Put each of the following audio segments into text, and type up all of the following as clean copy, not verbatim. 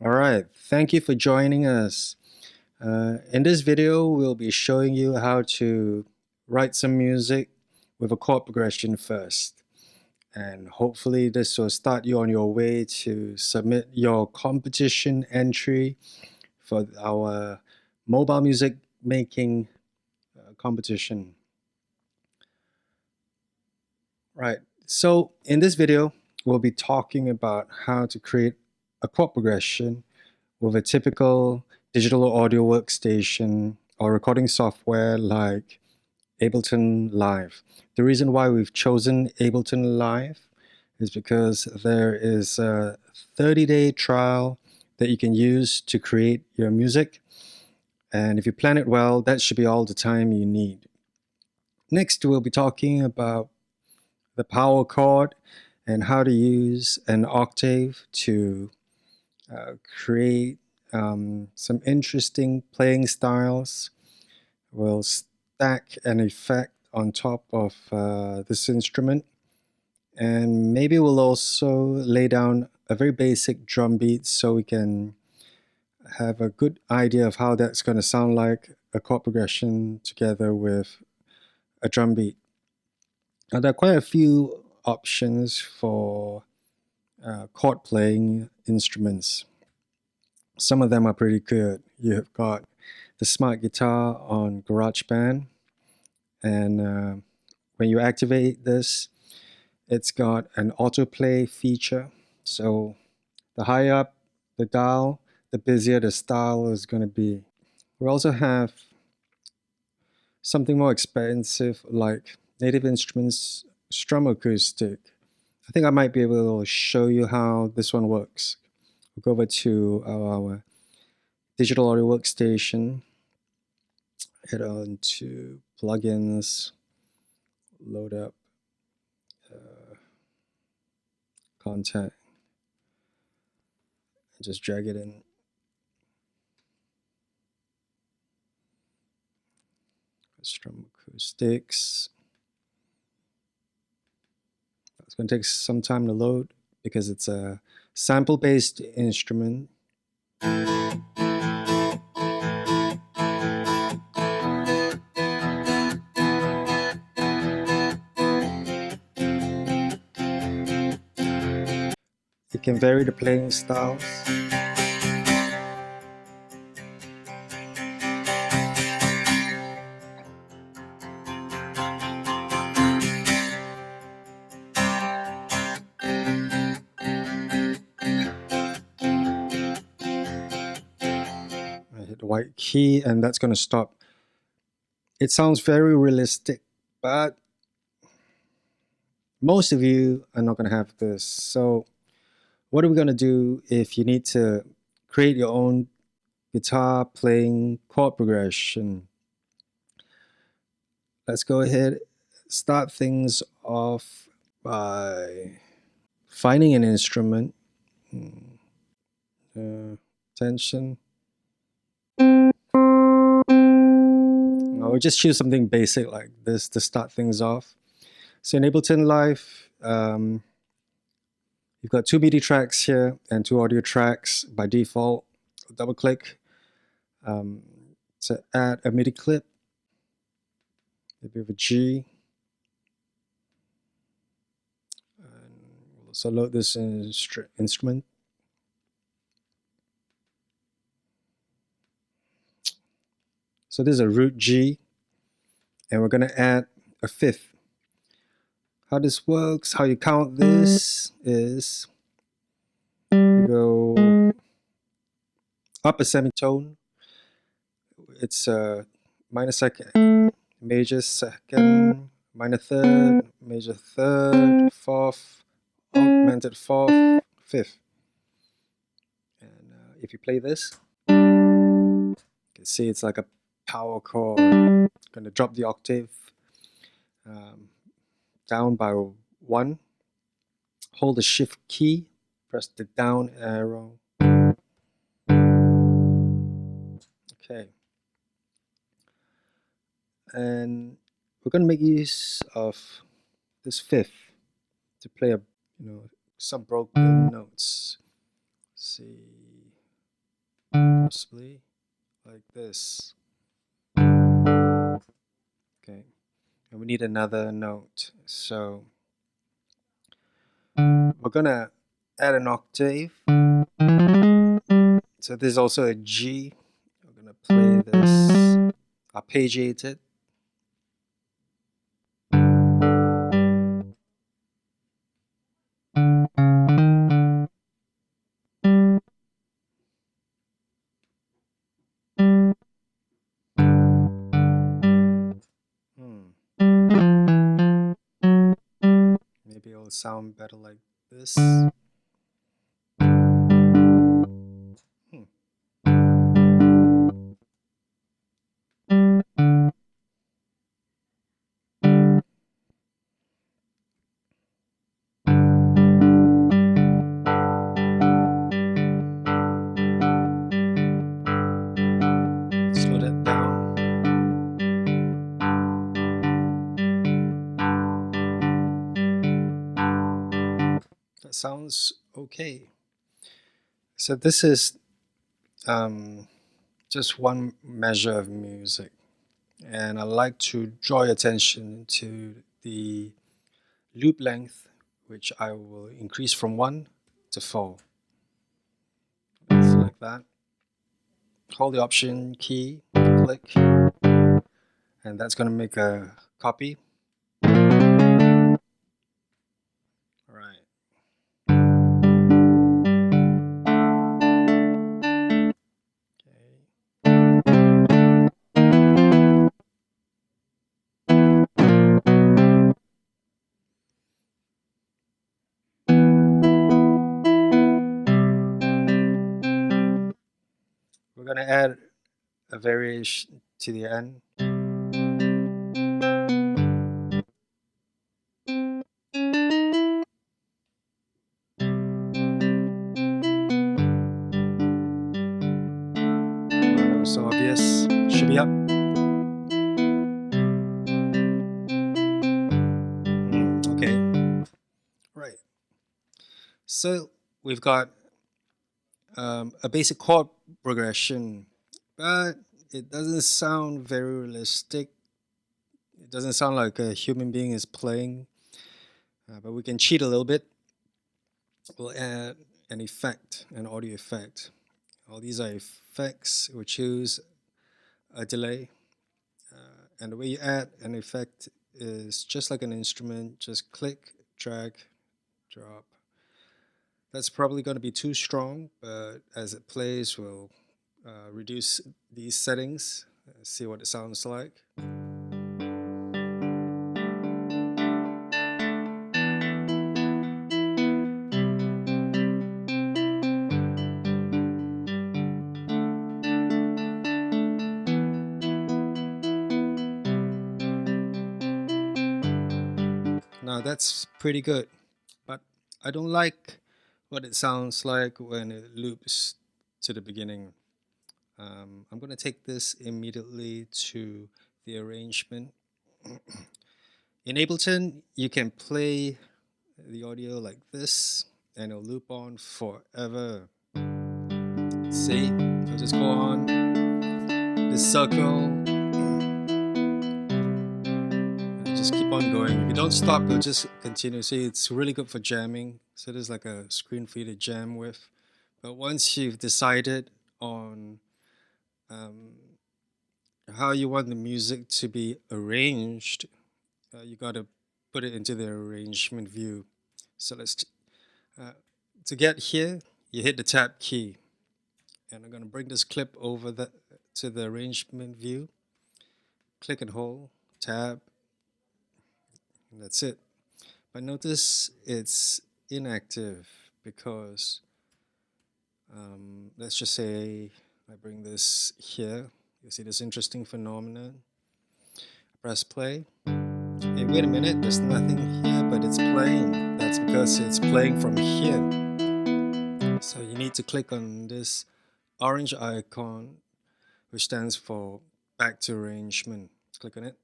All right, thank you for joining us. In this video, we'll be showing you how to write some music with a chord progression first. And hopefully this will start you on your way to submit your competition entry for our mobile music making competition. Right, so in this video, we'll be talking about how to create a chord progression with a typical digital audio workstation or recording software like Ableton Live. The reason why we've chosen Ableton Live is because there is a 30-day trial that you can use to create your music. And if you plan it well, that should be all the time you need. Next, we'll be talking about the power chord and how to use an octave to create some interesting playing styles. We'll stack an effect on top of this instrument, and maybe we'll also lay down a very basic drum beat so we can have a good idea of how that's going to sound like a chord progression together with a drum beat. Now, there are quite a few options for chord playing instruments. Some of them are pretty good. You've got the smart guitar on GarageBand, and when you activate this, it's got an autoplay feature. So the higher up the dial, the busier the style is going to be. We also have something more expensive like Native Instruments Strum Acoustic. I think I might be able to show you how this one works. We'll go over to our digital audio workstation, head on to plugins, load up content, and just drag it in. Strum acoustics. It's going to take some time to load because it's a sample-based instrument. It can vary the playing styles. I hit the white key and that's going to stop. It sounds very realistic, but most of you are not going to have this. So what are we going to do if you need to create your own guitar playing chord progression? Let's go ahead, start things off by finding an instrument. Tension. I'll just choose something basic like this to start things off. So in Ableton Live, you've got two MIDI tracks here and two audio tracks by default. Double click to add a MIDI clip, maybe with a G. And we'll also load this instrument. So this is a root G, and we're going to add a fifth. How this works, how you count this is you go up a semitone. It's a minor second, major second, minor third, major third, fourth, augmented fourth, fifth. And if you play this, you can see it's like a power chord. Going to drop the octave down by 1. Hold the shift key, press the down arrow. Okay. And we're going to make use of this fifth to play some broken notes. Let's see. possibly like this. Okay, and we need another note, so we're gonna add an octave. So this is also a G. We're gonna play this, arpeggiate it. Maybe it'll sound better like this. Slow that down. That sounds okay. So this is just one measure of music, and I like to draw your attention to the loop length, which I will increase from 1 to 4. Just like that. Hold the Option key, click, and that's going to make a copy. All right. We're going to add a variation to the end. That was so obvious. Should be up. Okay. Right. So we've got a basic chord progression, but it doesn't sound very realistic. It doesn't sound like a human being is playing, but we can cheat a little bit. We'll add an effect, an audio effect. All these are effects. We'll choose a delay. And the way you add an effect is just like an instrument. Just click, drag, drop. That's probably going to be too strong, but as it plays, we'll reduce these settings, see what it sounds like. Now that's pretty good, but I don't like what it sounds like when it loops to the beginning. I'm going to take this immediately to the arrangement. In Ableton, you can play the audio like this and it'll loop on forever. See? So just go on this circle and just keep on going. If you don't stop, it'll just continue. See, it's really good for jamming. So there's like a screen for you to jam with. But once you've decided on how you want the music to be arranged, you got to put it into the arrangement view. So let's to get here, you hit the tab key, and I'm going to bring this clip over to the arrangement view. Click and hold, tab, and that's it. But notice it's inactive because let's just say I bring this here. You see this interesting phenomenon. Press play. Hey, wait a minute, there's nothing here, but it's playing. That's because it's playing from here. So you need to click on this orange icon, which stands for back to arrangement. Click on it.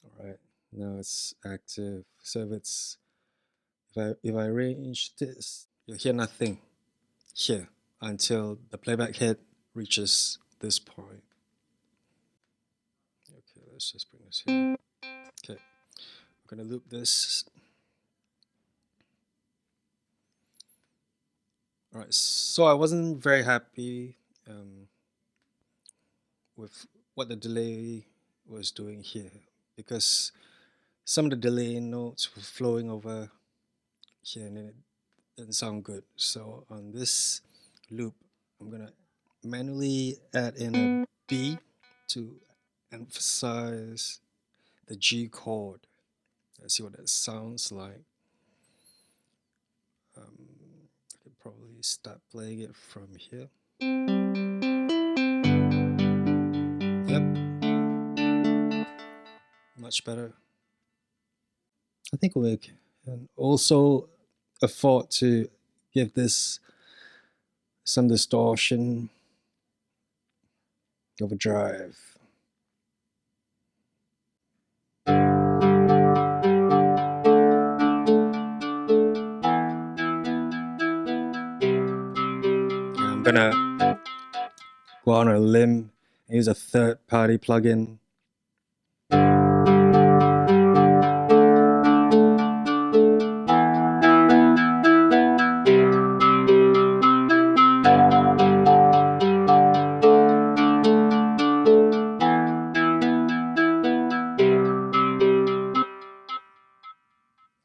All right, now it's active. So if I arrange this, you'll hear nothing here. until the playback head reaches this point. Okay, let's just bring this here. Okay, I'm gonna loop this. All right, so I wasn't very happy with what the delay was doing here, because some of the delay notes were flowing over here and it didn't sound good. So on this loop, I'm gonna manually add in a B to emphasize the G chord. Let's see what that sounds like. I could probably start playing it from here. Yep, much better. I think we can also afford to give this some distortion, overdrive. I'm gonna go on a limb and use a third-party plugin.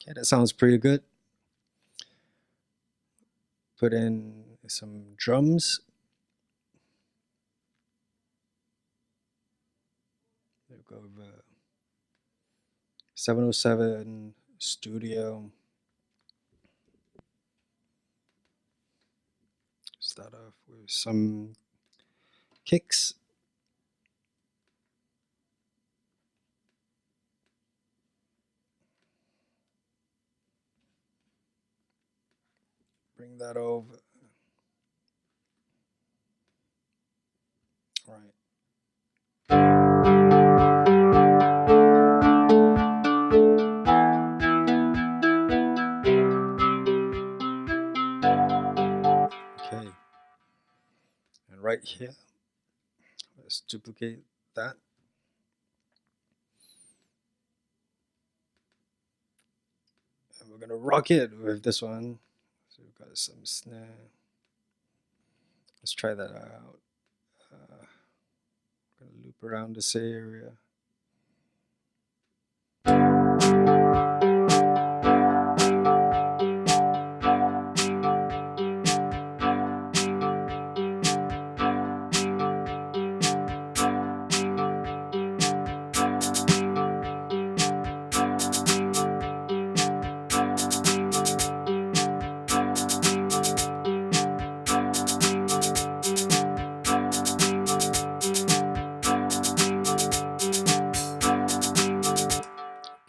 Okay, that sounds pretty good. Put in some drums. We'll go over 707 Studio. Start off with some kicks. Bring that over. All right. Okay. And right here, let's duplicate that. And we're gonna rock it with this one. So we've got some snare. Let's try that out. I'm gonna loop around this area.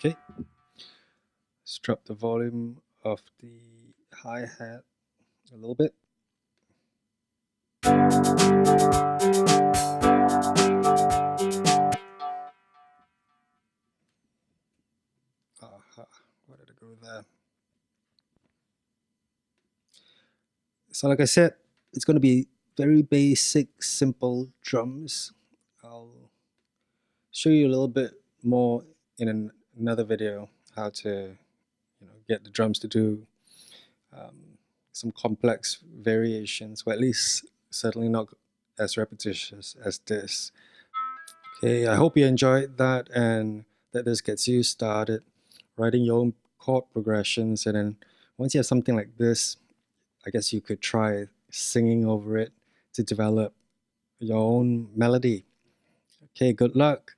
Okay, let's drop the volume of the hi-hat a little bit. Where did it go there? So like I said, it's going to be very basic, simple drums. I'll show you a little bit more in another video how to get the drums to do some complex variations, or at least certainly not as repetitious as this. Okay, I hope you enjoyed that and that this gets you started writing your own chord progressions, and then once you have something like this, I guess you could try singing over it to develop your own melody. Okay, good luck.